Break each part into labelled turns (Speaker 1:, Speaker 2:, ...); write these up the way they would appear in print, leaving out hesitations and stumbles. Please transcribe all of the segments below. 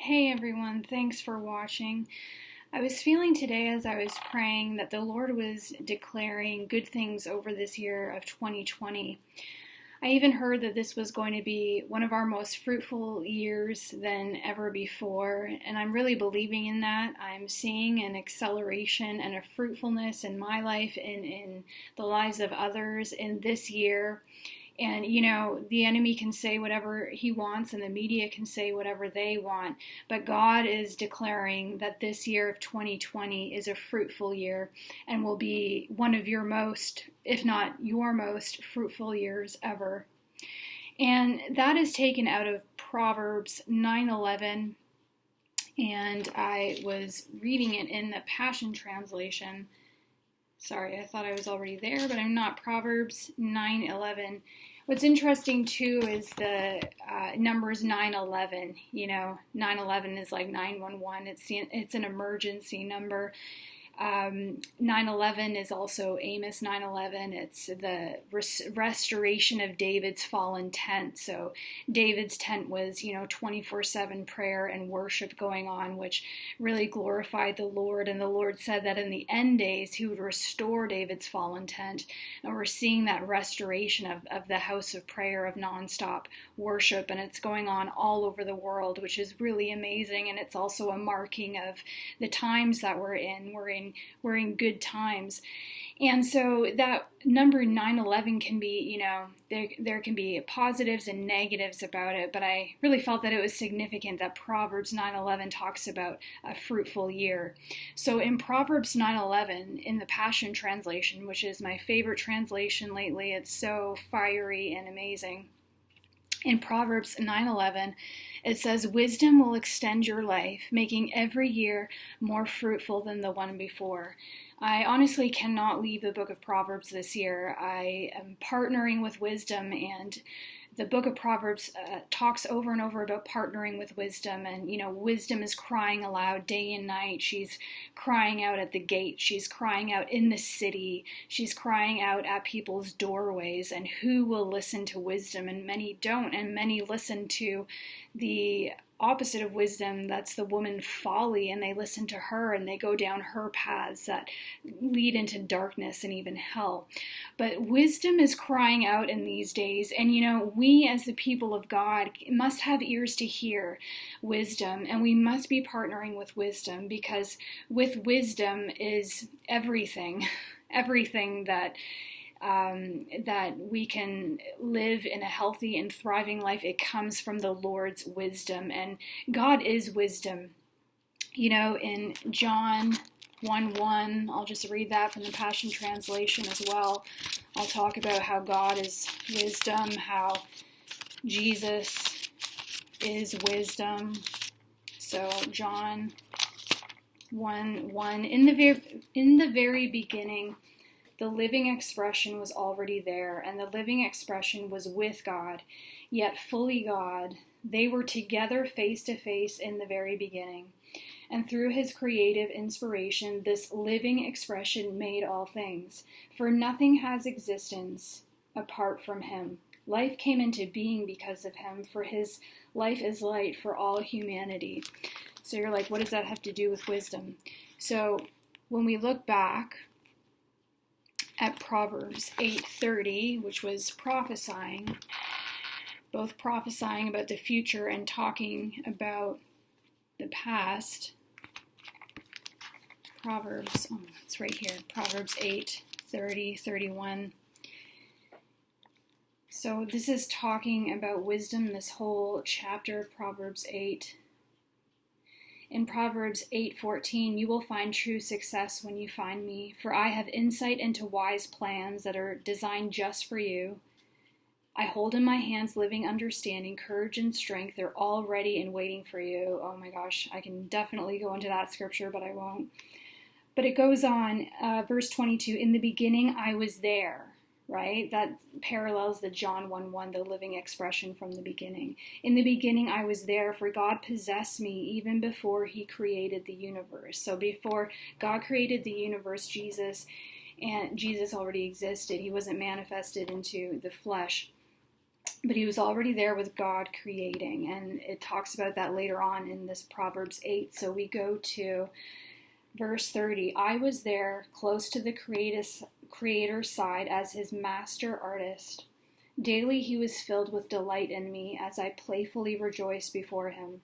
Speaker 1: Hey everyone, thanks for watching. I was feeling today as I was praying that the Lord was declaring good things over this year of 2020. I even heard that this was going to be one of our most fruitful years than ever before, and I'm really believing in that. I'm seeing an acceleration and a fruitfulness in my life and in the lives of others in this year. And, the enemy can say whatever he wants and the media can say whatever they want. But God is declaring that this year of 2020 is a fruitful year and will be one of your most, if not your most, fruitful years ever. And that is taken out of Proverbs 9:11. And I was reading it in the Passion Translation. Sorry, I thought I was already there, but I'm not. Proverbs 9:11. What's interesting too is the numbers 911. 911 is like 911. It's an emergency number. 911 is also Amos 9:11. It's the restoration of David's fallen tent. So David's tent was 24/7 prayer and worship going on, which really glorified the Lord. And the Lord said that in the end days he would restore David's fallen tent. And we're seeing that restoration of the house of prayer, of nonstop worship, and it's going on all over the world, which is really amazing. And it's also a marking of the times that we're in. We're in good times. And so that number 911 can be, there can be positives and negatives about it, but I really felt that it was significant that Proverbs 9:11 talks about a fruitful year. So in Proverbs 9:11, in the Passion Translation, which is my favorite translation lately, it's so fiery and amazing. In Proverbs 9:11, it says, "Wisdom will extend your life, making every year more fruitful than the one before." I honestly cannot leave the book of Proverbs this year. I am partnering with wisdom, and the book of Proverbs talks over and over about partnering with wisdom, and wisdom is crying aloud day and night. She's crying out at the gate, she's crying out in the city, she's crying out at people's doorways. And who will listen to wisdom? And many don't, and many listen to the opposite of wisdom. That's the woman folly, and they listen to her and they go down her paths that lead into darkness and even hell. But wisdom is crying out in these days, and we as the people of God must have ears to hear wisdom, and we must be partnering with wisdom, because with wisdom is everything that we can live in a healthy and thriving life. It comes from the Lord's wisdom, and God is wisdom. In John 1:1, I'll just read that from the Passion Translation as well. I'll talk about how God is wisdom, how Jesus is wisdom. So John 1:1, in the very beginning, the living expression was already there, and the living expression was with God, yet fully God. They were together face to face in the very beginning. And through his creative inspiration, this living expression made all things. For nothing has existence apart from him. Life came into being because of him, for his life is light for all humanity. So you're like, what does that have to do with wisdom? So when we look back at Proverbs 8:30, which was prophesying, both prophesying about the future and talking about the past. It's right here, Proverbs 8:30, 31. So this is talking about wisdom, this whole chapter of Proverbs 8. In Proverbs 8:14, you will find true success when you find me, for I have insight into wise plans that are designed just for you. I hold in my hands living understanding, courage, and strength. They're all ready and waiting for you. Oh my gosh, I can definitely go into that scripture, but I won't. But it goes on, verse 22, in the beginning I was there. Right? That parallels the John 1:1, the living expression from the beginning. In the beginning I was there, for God possessed me even before he created the universe. So before God created the universe, Jesus already existed. He wasn't manifested into the flesh. but he was already there with God creating, and it talks about that later on in this Proverbs 8. So we go to verse 30. I was there close to the creator's side as his master artist. Daily he was filled with delight in me as I playfully rejoiced before him.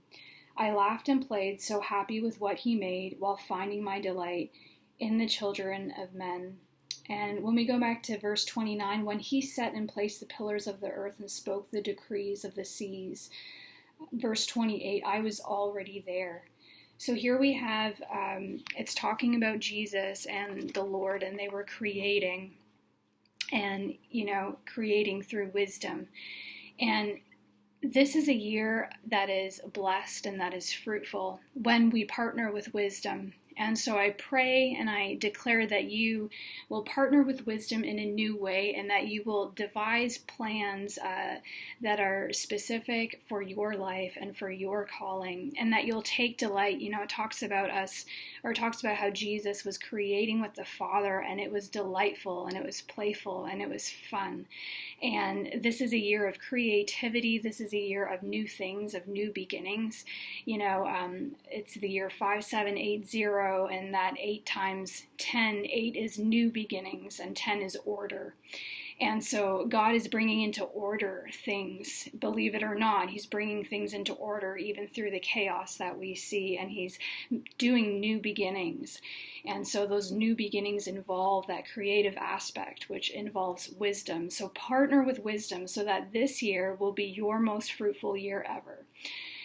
Speaker 1: I laughed and played, so happy with what he made, while finding my delight in the children of men. And when we go back to verse 29, when he set in place the pillars of the earth and spoke the decrees of the seas. Verse 28, I was already there. So here we have, it's talking about Jesus and the Lord, and they were creating, and, creating through wisdom. And this is a year that is blessed and that is fruitful when we partner with wisdom. And so I pray and I declare that you will partner with wisdom in a new way, and that you will devise plans that are specific for your life and for your calling, and that you'll take delight. It talks about how Jesus was creating with the Father, and it was delightful, and it was playful, and it was fun. And this is a year of creativity. This is a year of new things, of new beginnings. It's the year 5780, and that 8 times 10, 8 is new beginnings, and 10 is order. And so God is bringing into order things, believe it or not. He's bringing things into order even through the chaos that we see, and he's doing new beginnings. And so those new beginnings involve that creative aspect, which involves wisdom. So partner with wisdom so that this year will be your most fruitful year ever.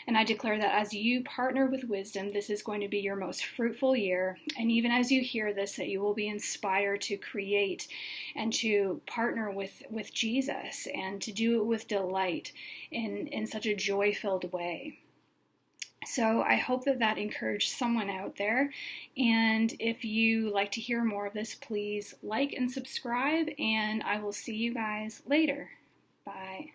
Speaker 1: And I declare that as you partner with wisdom, this is going to be your most fruitful year. And even as you hear this, that you will be inspired to create and to partner with Jesus, and to do it with delight in such a joy-filled way. So I hope that encouraged someone out there. And if you like to hear more of this, please like and subscribe, and I will see you guys later. Bye.